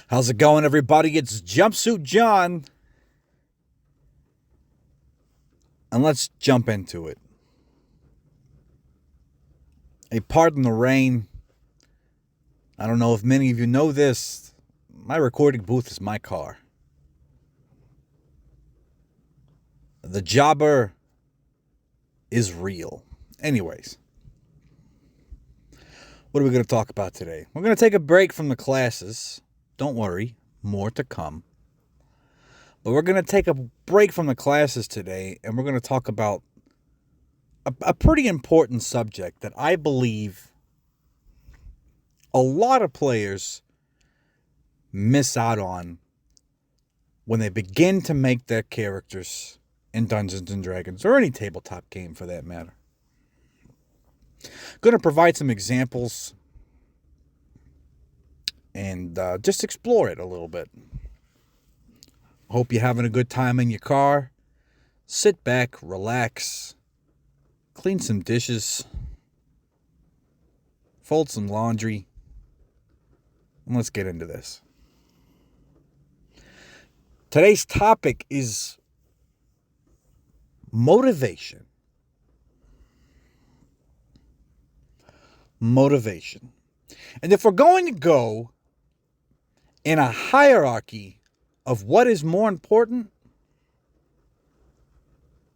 How's it going, everybody? It's Jumpsuit John. And let's jump into it. Hey, pardon the rain. I don't know if many of you know this. My recording booth is my car. The jobber is real. Anyways, what are we going to talk about today? We're going to take a break from the classes. Don't worry, more to come. But we're going to take a break from the classes today, and we're going to talk about a pretty important subject that I believe a lot of players miss out on when they begin to make their characters in Dungeons & Dragons, or any tabletop game for that matter. Going to provide some examples and just explore it a little bit. Hope you're having a good time in your car. Sit back, relax, clean some dishes, fold some laundry, and let's get into this. Today's topic is motivation. Motivation. And if we're going to go in a hierarchy of what is more important,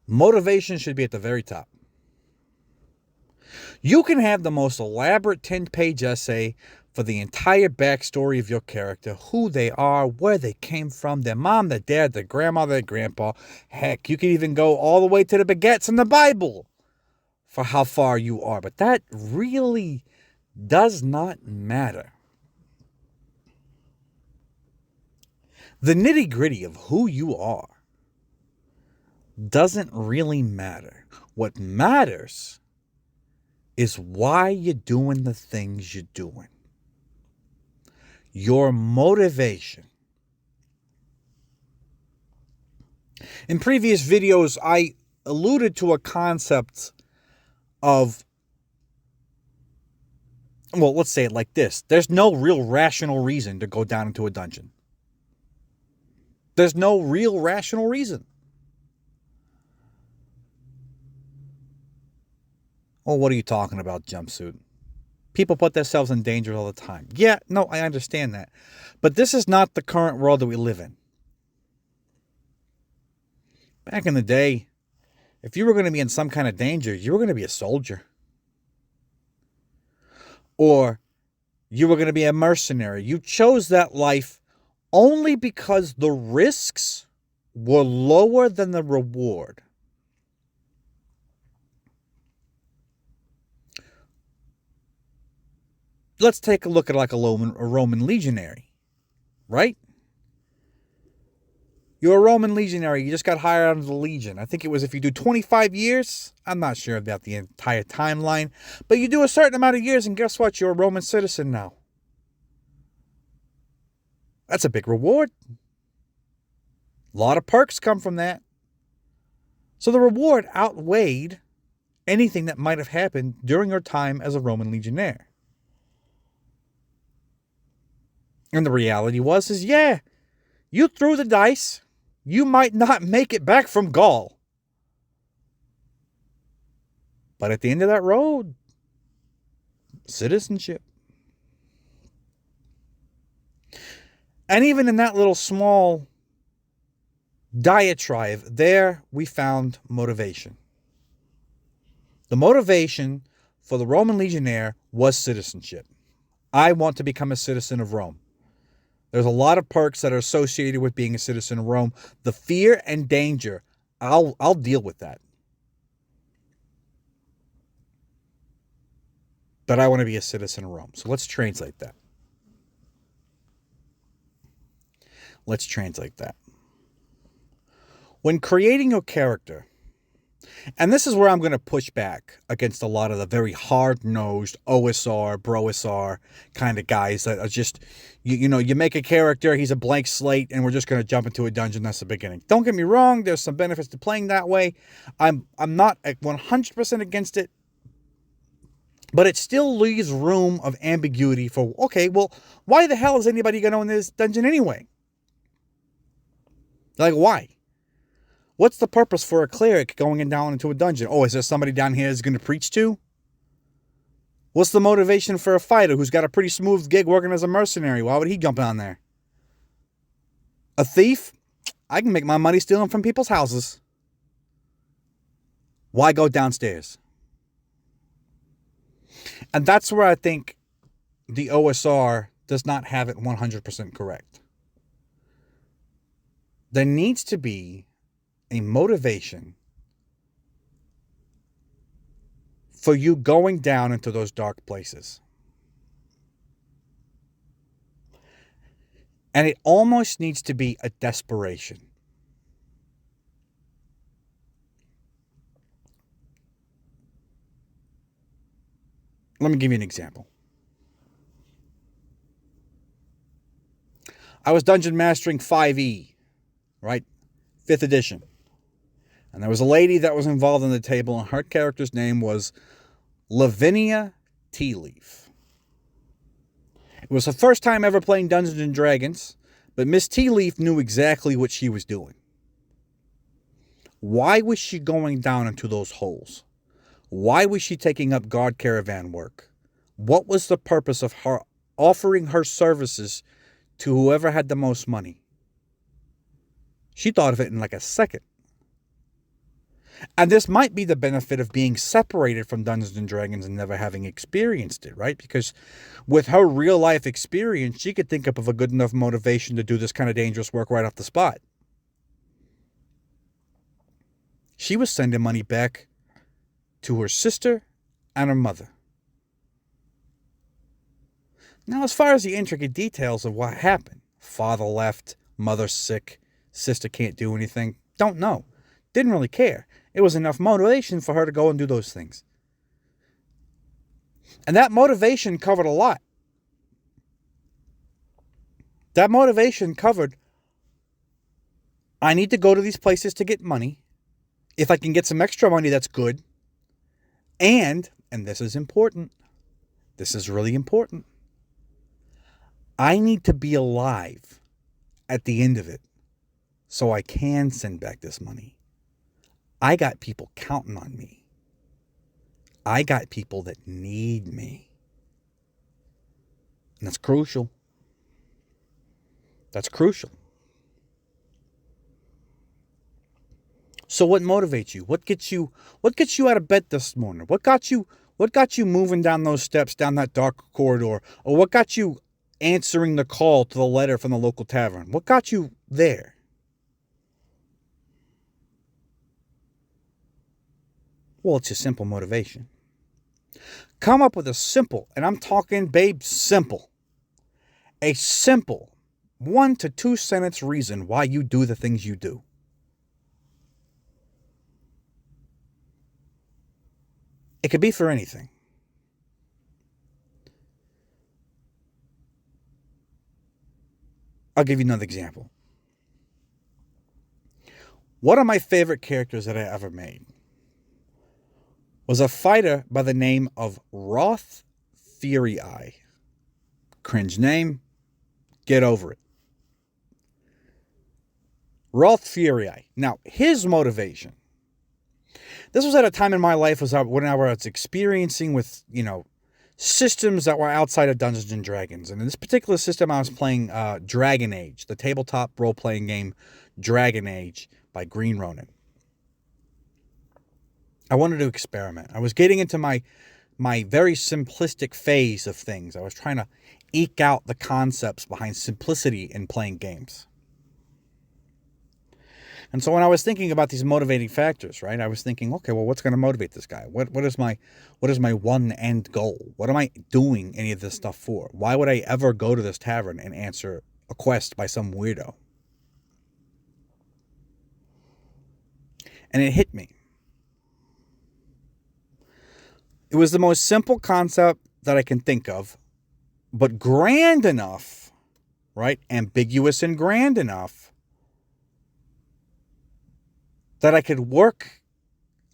motivation should be at the very top. You can have the most elaborate 10-page essay for the entire backstory of your character, who they are, where they came from, their mom, their dad, their grandma, their grandpa. Heck, you can even go all the way to the baguettes in the Bible for how far you are. But that really does not matter. The nitty-gritty of who you are doesn't really matter. What matters is why you're doing the things you're doing. Your motivation. In previous videos, I alluded to a concept of, well, let's say it like this. There's no real rational reason to go down into a dungeon. There's no real rational reason. Well, what are you talking about, Jumpsuit? People put themselves in danger all the time. Yeah, no, I understand that. But this is not the current world that we live in. Back in the day, if you were going to be in some kind of danger, you were going to be a soldier. Or you were going to be a mercenary. You chose that life only because the risks were lower than the reward. Let's take a look at like a Roman legionary, right? You're a Roman legionary. You just got hired out of the legion. I think it was if you do 25 years. I'm not sure about the entire timeline. But you do a certain amount of years, and guess what? You're a Roman citizen now. That's a big reward. A lot of perks come from that. So the reward outweighed anything that might have happened during your time as a Roman legionnaire. And the reality is, yeah, you threw the dice. You might not make it back from Gaul. But at the end of that road, citizenship. And even in that little small diatribe, there we found motivation. The motivation for the Roman legionnaire was citizenship. I want to become a citizen of Rome. There's a lot of perks that are associated with being a citizen of Rome. The fear and danger, I'll deal with that. But I want to be a citizen of Rome. So let's translate that. Let's translate that. When creating your character, and this is where I'm going to push back against a lot of the very hard-nosed OSR, BroSR kind of guys that are just, you make a character, he's a blank slate, and we're just going to jump into a dungeon. That's the beginning. Don't get me wrong. There's some benefits to playing that way. I'm not 100% against it. But it still leaves room of ambiguity for, okay, well, why the hell is anybody going to go in this dungeon anyway? Like, why? What's the purpose for a cleric going down into a dungeon? Oh, is there somebody down here that's going to preach to? What's the motivation for a fighter who's got a pretty smooth gig working as a mercenary? Why would he jump down there? A thief? I can make my money stealing from people's houses. Why go downstairs? And that's where I think the OSR does not have it 100% correct. There needs to be a motivation for you going down into those dark places. And it almost needs to be a desperation. Let me give you an example. I was dungeon mastering 5e, right? 5th edition. And there was a lady that was involved in the table, and her character's name was Lavinia Tealeaf. It was her first time ever playing Dungeons and Dragons, but Miss Tealeaf knew exactly what she was doing. Why was she going down into those holes? Why was she taking up guard caravan work? What was the purpose of her offering her services to whoever had the most money? She thought of it in like a second. And this might be the benefit of being separated from Dungeons and Dragons and never having experienced it, right? Because with her real life experience, she could think up of a good enough motivation to do this kind of dangerous work right off the spot. She was sending money back to her sister and her mother. Now, as far as the intricate details of what happened, father left, mother sick, sister can't do anything, don't know. Didn't really care. It was enough motivation for her to go and do those things. And that motivation covered a lot. That motivation covered, I need to go to these places to get money. If I can get some extra money, that's good. And this is important, this is really important, I need to be alive at the end of it so I can send back this money. I got people counting on me. I got people that need me. And that's crucial. That's crucial. So what motivates you? What gets you out of bed this morning? What got you moving down those steps, down that dark corridor? Or what got you answering the call to the letter from the local tavern? What got you there? Well, it's a simple motivation. Come up with a simple, and I'm talking, babe, simple. A simple 1 to 2 sentence reason why you do the things you do. It could be for anything. I'll give you another example. One of my favorite characters that I ever made was a fighter by the name of Roth Fury Eye. Cringe name. Get over it. Roth Fury Eye. Now, his motivation. This was at a time in my life when I was experiencing with, systems that were outside of Dungeons and Dragons. And in this particular system, I was playing Dragon Age, the tabletop role-playing game Dragon Age by Green Ronin. I wanted to experiment. I was getting into my very simplistic phase of things. I was trying to eke out the concepts behind simplicity in playing games. And so when I was thinking about these motivating factors, right, I was thinking, okay, well, what's going to motivate this guy? What is my one end goal? What am I doing any of this stuff for? Why would I ever go to this tavern and answer a quest by some weirdo? And it hit me. It was the most simple concept that I can think of, but grand enough, right? Ambiguous and grand enough that I could work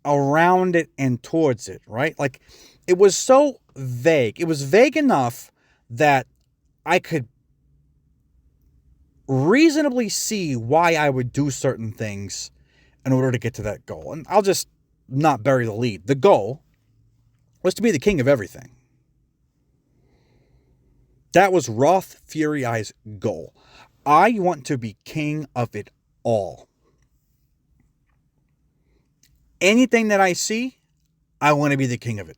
around it and towards it, right? Like, It was so vague. It was vague enough that I could reasonably see why I would do certain things in order to get to that goal. And I'll just not bury the lead. The goal was to be the king of everything. That was Roth Fury Eye's goal. I want to be king of it all. Anything that I see, I want to be the king of it.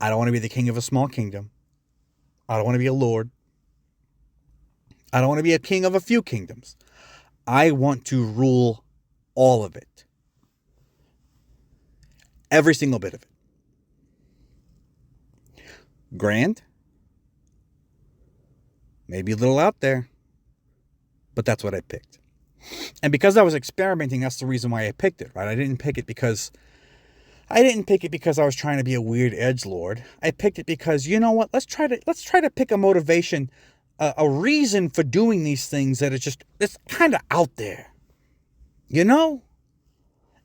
I don't want to be the king of a small kingdom. I don't want to be a lord. I don't want to be a king of a few kingdoms. I want to rule all of it. Every single bit of it. Grand. Maybe a little out there. But that's what I picked. And because I was experimenting, that's the reason why I picked it, right? I didn't pick it because I was trying to be a weird edgelord. I picked it because, you know what? Let's try to pick a motivation, a reason for doing these things that it's kind of out there. You know?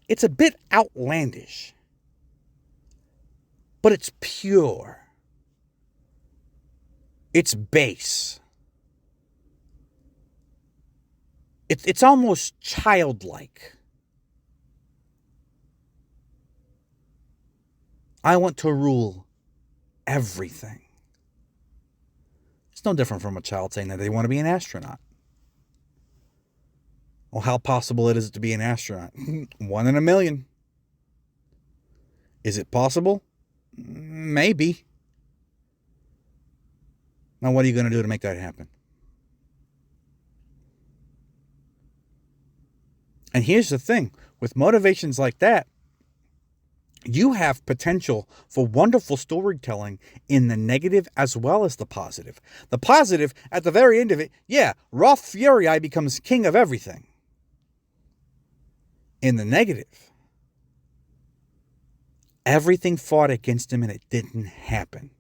It's a bit outlandish. But it's pure. It's base. It's almost childlike. I want to rule everything. It's no different from a child saying that they want to be an astronaut. Well, how possible it is to be an astronaut? 1 in a million. Is it possible? Maybe. Now, what are you going to do to make that happen? And here's the thing. With motivations like that, you have potential for wonderful storytelling in the negative as well as the positive. The positive, at the very end of it, yeah, Roth Fury Eye becomes king of everything. In the negative, everything fought against him and it didn't happen.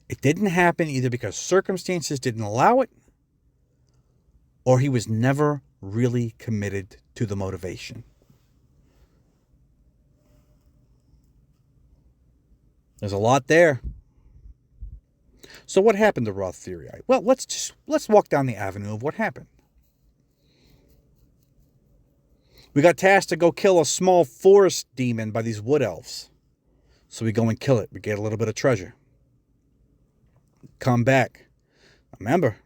It didn't happen either because circumstances didn't allow it, or he was never really committed to the motivation. There's a lot there. So what happened to Roth Fury Eye? Well, let's walk down the avenue of what happened. We got tasked to go kill a small forest demon by these wood elves. So we go and kill it. We get a little bit of treasure. Come back. Remember,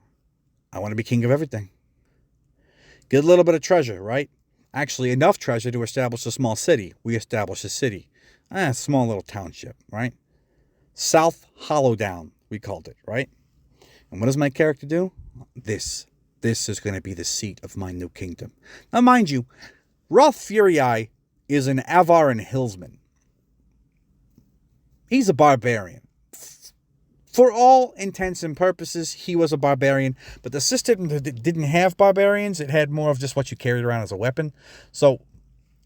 I want to be king of everything. Get a little bit of treasure, right? Actually, enough treasure to establish a small city. We establish a city. A small little township, right? South Hollowdown, we called it, right? And what does my character do? This is going to be the seat of my new kingdom. Now, mind you, Roth Fury Eye is an Avaran hillsman. He's a barbarian. For all intents and purposes, he was a barbarian, but the system didn't have barbarians. It had more of just what you carried around as a weapon. So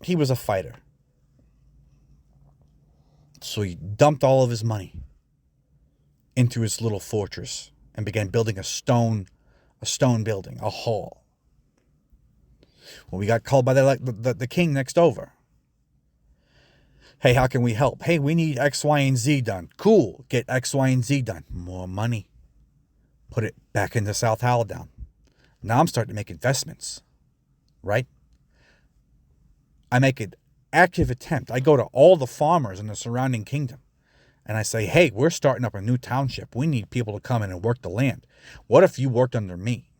he was a fighter. So he dumped all of his money into his little fortress and began building a stone building, a hall. Well, we got called by the king next over. Hey, how can we help? Hey, we need X, Y, and Z done. Cool. Get X, Y, and Z done. More money. Put it back into South Hollowdown. Now I'm starting to make investments. Right? I make an active attempt. I go to all the farmers in the surrounding kingdom. And I say, hey, we're starting up a new township. We need people to come in and work the land. What if you worked under me?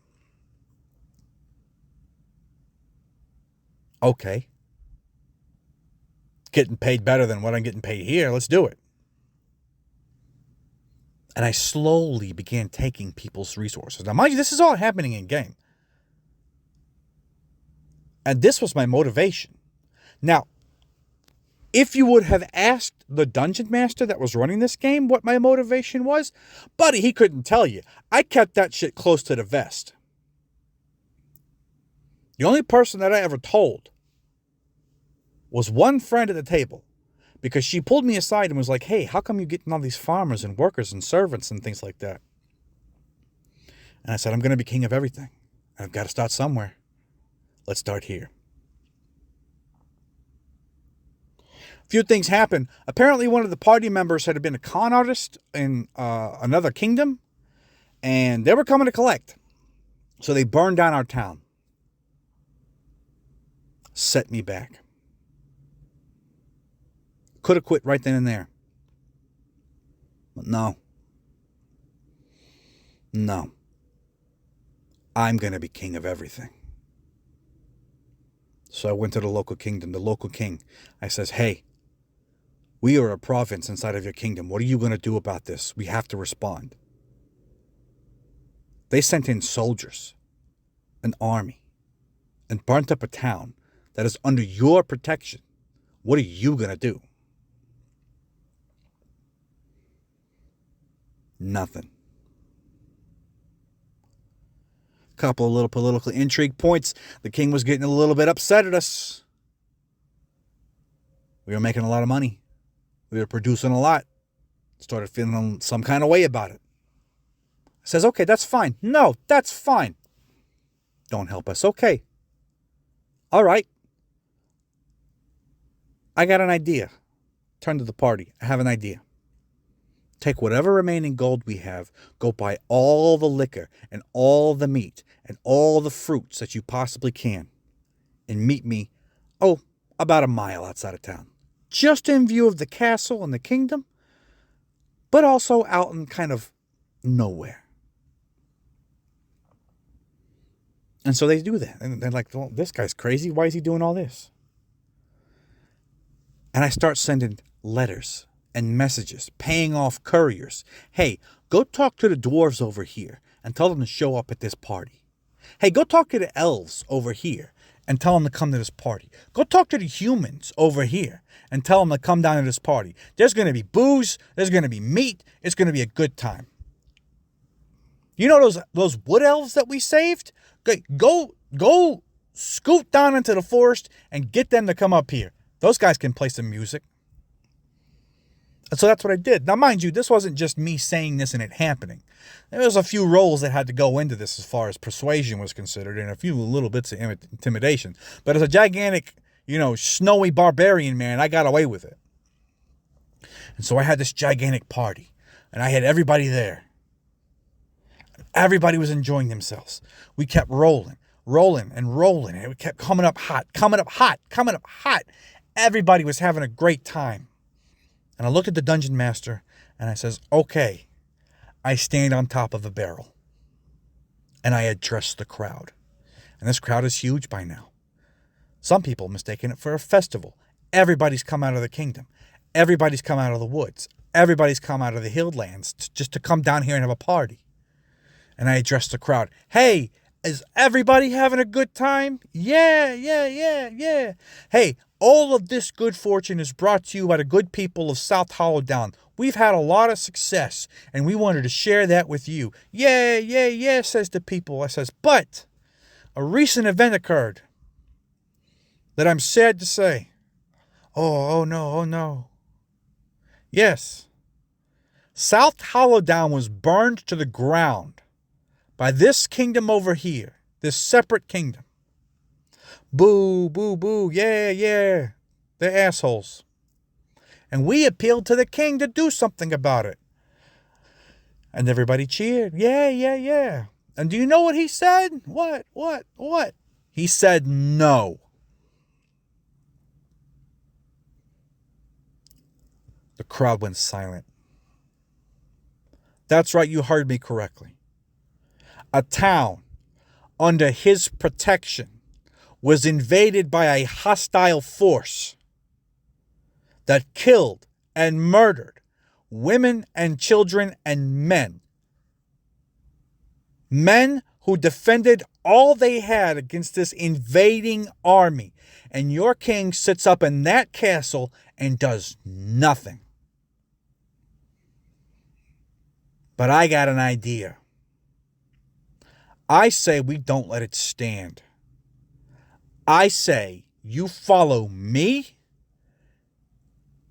Okay. Getting paid better than what I'm getting paid here. Let's do it. And I slowly began taking people's resources. Now, mind you, this is all happening in game. And this was my motivation. Now, if you would have asked the dungeon master that was running this game what my motivation was, buddy, he couldn't tell you. I kept that shit close to the vest. The only person that I ever told was one friend at the table, because she pulled me aside and was like, hey, how come you're getting all these farmers and workers and servants and things like that? And I said, I'm going to be king of everything. I've got to start somewhere. Let's start here. few things happened. Apparently, one of the party members had been a con artist in another kingdom, and they were coming to collect. So they burned down our town. Set me back. Could have quit right then and there. But no. No. I'm going to be king of everything. So I went to the local kingdom, the local king. I says, hey, we are a province inside of your kingdom. What are you going to do about this? We have to respond. They sent in soldiers, an army, and burnt up a town that is under your protection. What are you going to do? Nothing. Couple of little political intrigue points. The king was getting a little bit upset at us. We were making a lot of money. We were producing a lot. Started feeling some kind of way about it. Says, okay, that's fine. No, that's fine. Don't help us. Okay. All right. I got an idea. Turn to the party. I have an idea. Take whatever remaining gold we have, go buy all the liquor and all the meat and all the fruits that you possibly can, and meet me, about a mile outside of town. Just in view of the castle and the kingdom, but also out in kind of nowhere. And so they do that. And they're like, well, this guy's crazy. Why is he doing all this? And I start sending letters and messages, paying off couriers. Hey, go talk to the dwarves over here and tell them to show up at this party. Hey, go talk to the elves over here and tell them to come to this party. Go talk to the humans over here and tell them to come down to this party. There's going to be booze. There's going to be meat. It's going to be a good time. You know those wood elves that we saved? Go scoot down into the forest and get them to come up here. Those guys can play some music. And so that's what I did. Now, mind you, this wasn't just me saying this and it happening. There was a few roles that had to go into this as far as persuasion was considered, and a few little bits of intimidation. But as a gigantic, snowy barbarian man, I got away with it. And so I had this gigantic party, and I had everybody there. Everybody was enjoying themselves. We kept rolling, and it kept coming up hot. Everybody was having a great time. And I looked at the dungeon master and I says, okay, I stand on top of a barrel. And I address the crowd. And this crowd is huge by now. Some people mistaken it for a festival. Everybody's come out of the kingdom. Everybody's come out of the woods. Everybody's come out of the hilllands just to come down here and have a party. And I address the crowd. Hey, is everybody having a good time? Yeah. Hey, all of this good fortune is brought to you by the good people of South Hollowdown. We've had a lot of success, and we wanted to share that with you. Yeah, says the people. I says, but a recent event occurred that I'm sad to say. Oh no. Yes. South Hollowdown was burned to the ground by this kingdom over here, this separate kingdom. Boo, yeah. They're assholes. And we appealed to the king to do something about it. And everybody cheered. Yeah. And do you know what he said? What? He said no. The crowd went silent. That's right, you heard me correctly. A town under his protection was invaded by a hostile force that killed and murdered women and children and men. Men who defended all they had against this invading army. And your king sits up in that castle and does nothing. But I got an idea. I say we don't let it stand. I say you follow me,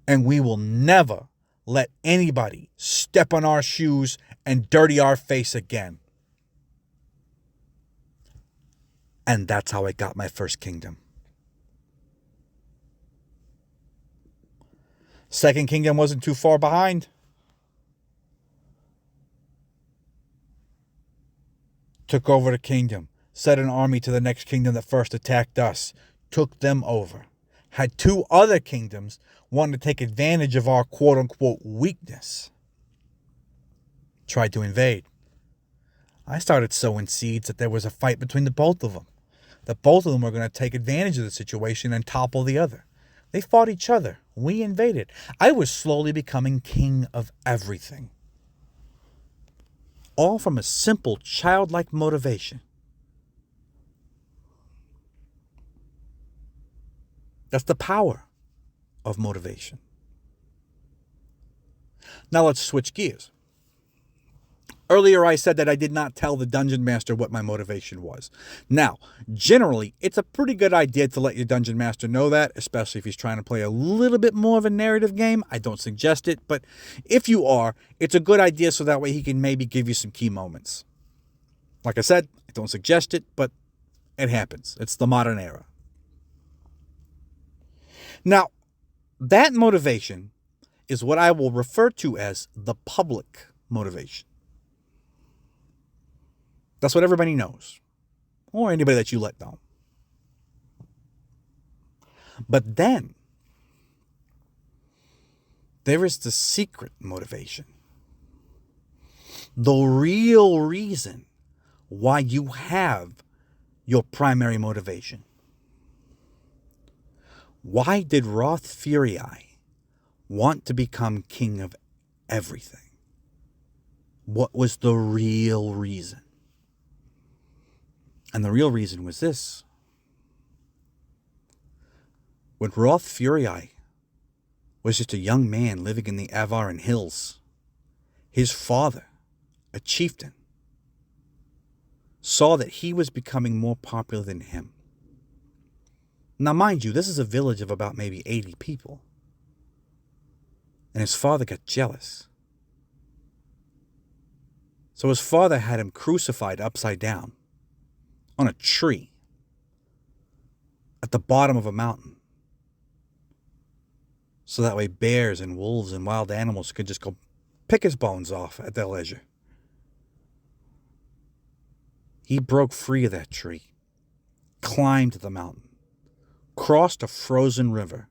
and we will never let anybody step on our shoes and dirty our face again. And that's how I got my first kingdom. Second Kingdom wasn't too far behind. Took over the kingdom. Sent an army to the next kingdom that first attacked us. Took them over. Had two other kingdoms wanting to take advantage of our quote-unquote weakness. Tried to invade. I started sowing seeds that there was a fight between the both of them. That both of them were going to take advantage of the situation and topple the other. They fought each other. We invaded. I was slowly becoming king of everything. All from a simple, childlike motivation. That's the power of motivation. Now let's switch gears. Earlier I said that I did not tell the dungeon master what my motivation was. Now, generally, it's a pretty good idea to let your dungeon master know that, especially if he's trying to play a little bit more of a narrative game. I don't suggest it, but if you are, it's a good idea so that way he can maybe give you some key moments. Like I said, I don't suggest it, but it happens. It's the modern era. Now, that motivation is what I will refer to as the public motivation. That's what everybody knows, or anybody that you let know. But then, there is the secret motivation. The real reason why you have your primary motivation. Why did Roth Furii want to become king of everything? What was the real reason? And the real reason was this. When Roth Furii was just a young man living in the Avaran Hills, his father, a chieftain, saw that he was becoming more popular than him. Now, mind you, this is a village of about maybe 80 people. And his father got jealous. So his father had him crucified upside down on a tree at the bottom of a mountain. So that way bears and wolves and wild animals could just go pick his bones off at their leisure. He broke free of that tree, climbed the mountain, crossed a frozen river,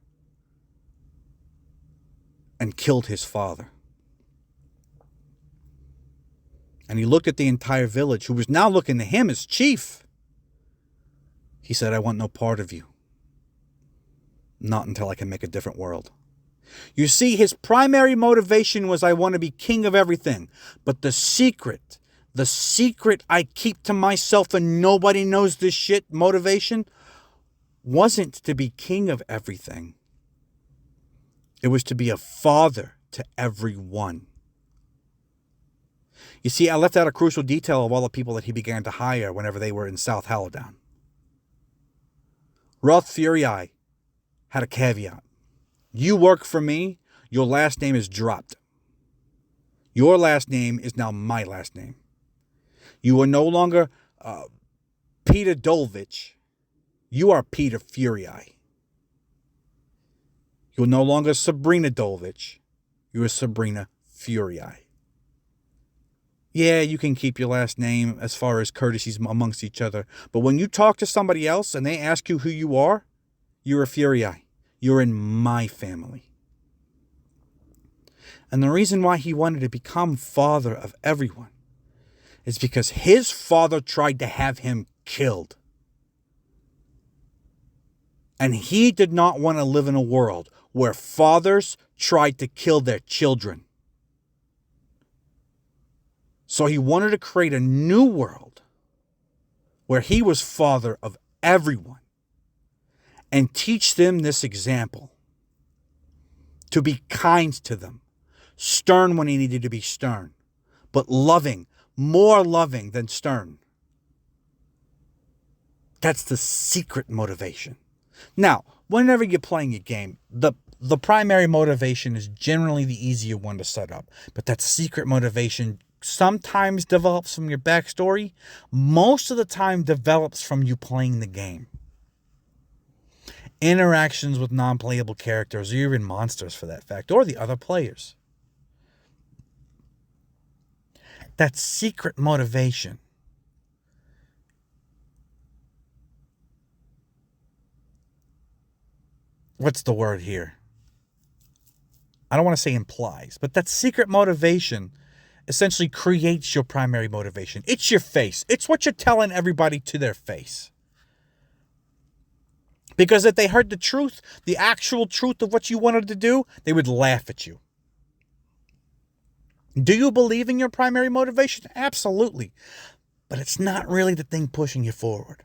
and killed his father. And he looked at the entire village, who was now looking to him as chief. He said, I want no part of you. Not until I can make a different world. You see, his primary motivation was, I want to be king of everything. But the secret I keep to myself and nobody knows this shit motivation wasn't to be king of everything. It was to be a father to everyone. You see, I left out a crucial detail of all the people that he began to hire whenever they were in South Haladan. Roth Furii had a caveat. You work for me, your last name is dropped. Your last name is now my last name. You are no longer Peter Dolvich. You are Peter Furii. You're no longer Sabrina Dolvich. You are Sabrina Furii. Yeah, you can keep your last name as far as courtesies amongst each other. But when you talk to somebody else and they ask you who you are, you're a Furii. You're in my family. And the reason why he wanted to become father of everyone is because his father tried to have him killed. And he did not want to live in a world where fathers tried to kill their children. So he wanted to create a new world where he was father of everyone and teach them this example. To be kind to them, stern when he needed to be stern, but loving, more loving than stern. That's the secret motivation. Now, whenever you're playing a game, the primary motivation is generally the easier one to set up. But that secret motivation sometimes develops from your backstory. Most of the time develops from you playing the game. interactions with non-playable characters, or even monsters for that fact, or the other players. That secret motivation. What's the word here? I don't want to say implies, but that secret motivation essentially creates your primary motivation. It's your face. It's what you're telling everybody to their face. Because if they heard the truth, the actual truth of what you wanted to do, they would laugh at you. Do you believe in your primary motivation? Absolutely. But it's not really the thing pushing you forward.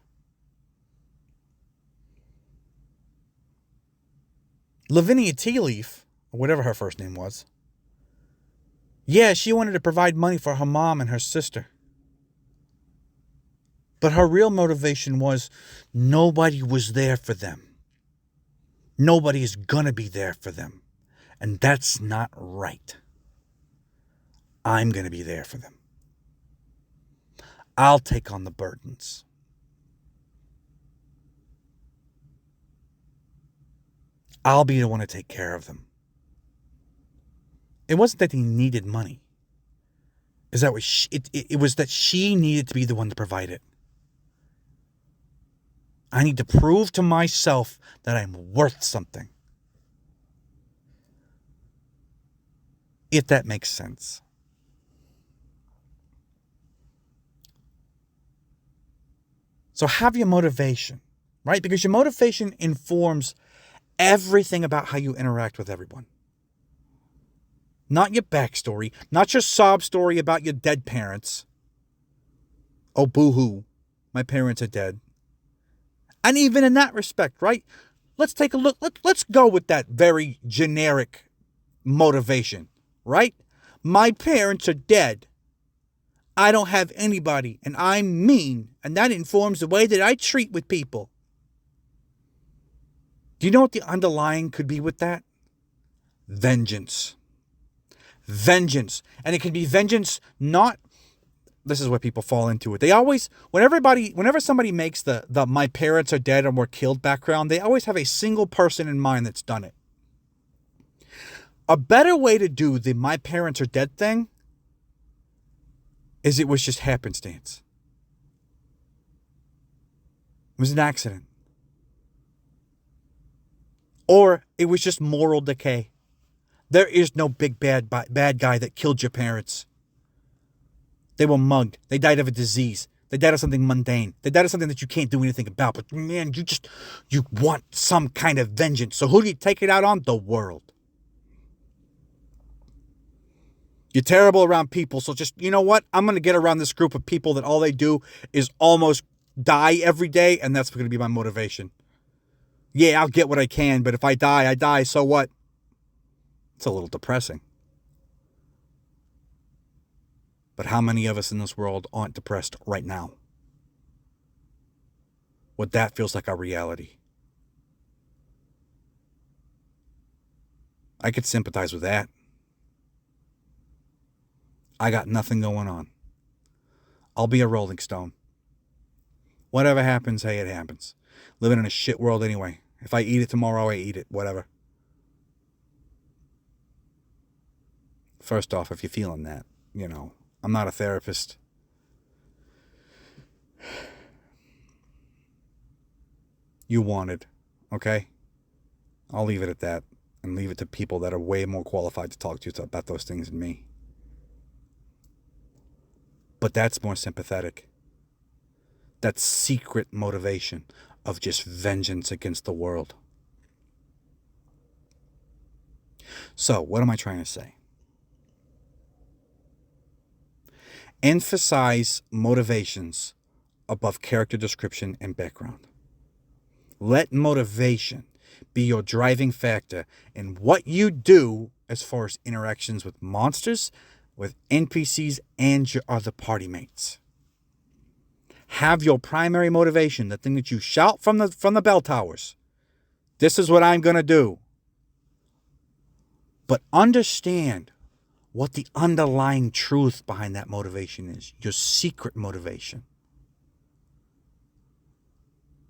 Lavinia Tealeaf, or whatever her first name was, yeah, she wanted to provide money for her mom and her sister. But her real motivation was nobody was there for them. Nobody is going to be there for them. And that's not right. I'm going to be there for them. I'll take on the burdens. I'll be the one to take care of them. It wasn't that he needed money. It was that she needed to be the one to provide it. I need to prove to myself that I'm worth something. If that makes sense. So have your motivation, right? Because your motivation informs everything about how you interact with everyone. Not your backstory, not your sob story about your dead parents. Oh, boo-hoo, my parents are dead. And even in that respect, right? Let's take a look. Let's go with that very generic motivation, right? My parents are dead. I don't have anybody, and I'm mean, and that informs the way that I treat with people. Do you know what the underlying could be with that? Vengeance. Vengeance. And it can be vengeance not... This is where people fall into it. They always, whenever somebody makes the my parents are dead and were killed background, they always have a single person in mind that's done it. A better way to do the my parents are dead thing is it was just happenstance. It was an accident. Or it was just moral decay. There is no big bad guy that killed your parents. They were mugged. They died of a disease. They died of something mundane. They died of something that you can't do anything about. But man, you want some kind of vengeance. So who do you take it out on? The world. You're terrible around people. So just, you know what? I'm going to get around this group of people that all they do is almost die every day. And that's going to be my motivation. Yeah, I'll get what I can. But if I die, I die. So what? It's a little depressing. But how many of us in this world aren't depressed right now? What that feels like our reality. I could sympathize with that. I got nothing going on. I'll be a Rolling Stone. Whatever happens, hey, it happens. Living in a shit world anyway. If I eat it tomorrow, I eat it. Whatever. First off, if you're feeling that, you know, I'm not a therapist. You wanted, okay? I'll leave it at that and leave it to people that are way more qualified to talk to you about those things than me. But that's more sympathetic. That secret motivation of just vengeance against the world. So, what am I trying to say? Emphasize motivations above character description and background. Let motivation be your driving factor in what you do as far as interactions with monsters, with NPCs, and your other party mates. Have your primary motivation, the thing that you shout from the bell towers. This is what I'm going to do. But understand what the underlying truth behind that motivation is. Your secret motivation.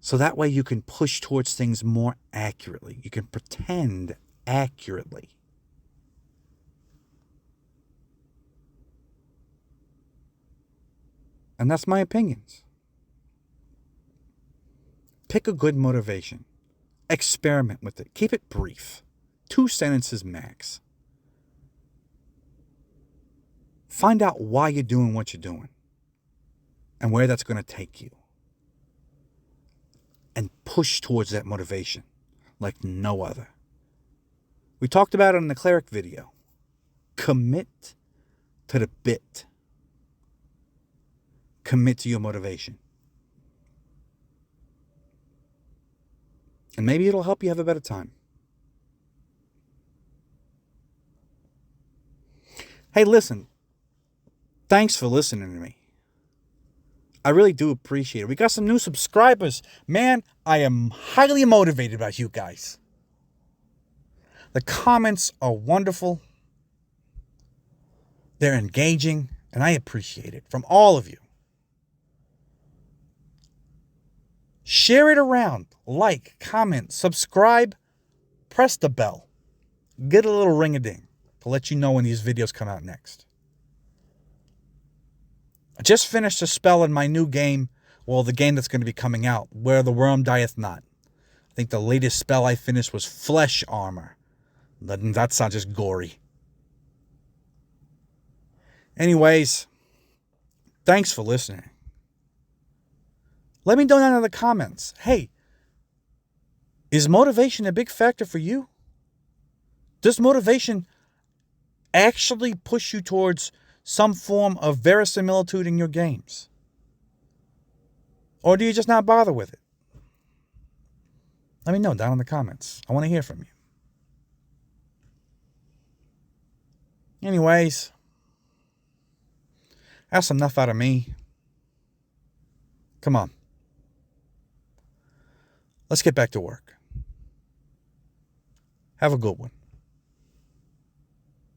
So that way you can push towards things more accurately. You can pretend accurately. And that's my opinions. Pick a good motivation. Experiment with it. Keep it brief. 2 sentences max. Find out why you're doing what you're doing and where that's going to take you. And push towards that motivation like no other. We talked about it in the Cleric video. Commit to the bit. Commit to your motivation. And maybe it'll help you have a better time. Hey, listen. Thanks for listening to me. I really do appreciate it. We got some new subscribers. Man, I am highly motivated by you guys. The comments are wonderful. They're engaging, and I appreciate it from all of you. Share it around. Like, comment, subscribe, press the bell. Get a little ring-a-ding to let you know when these videos come out next. I just finished a spell in my new game, well, the game that's going to be coming out, Where the Worm Dieth Not. I think the latest spell I finished was Flesh Armor. That's not just gory. Anyways, thanks for listening. Let me know down in the comments. Hey, is motivation a big factor for you? Does motivation actually push you towards some form of verisimilitude in your games? Or do you just not bother with it? Let me know down in the comments. I want to hear from you. Anyways, that's enough out of me. Come on. Let's get back to work. Have a good one.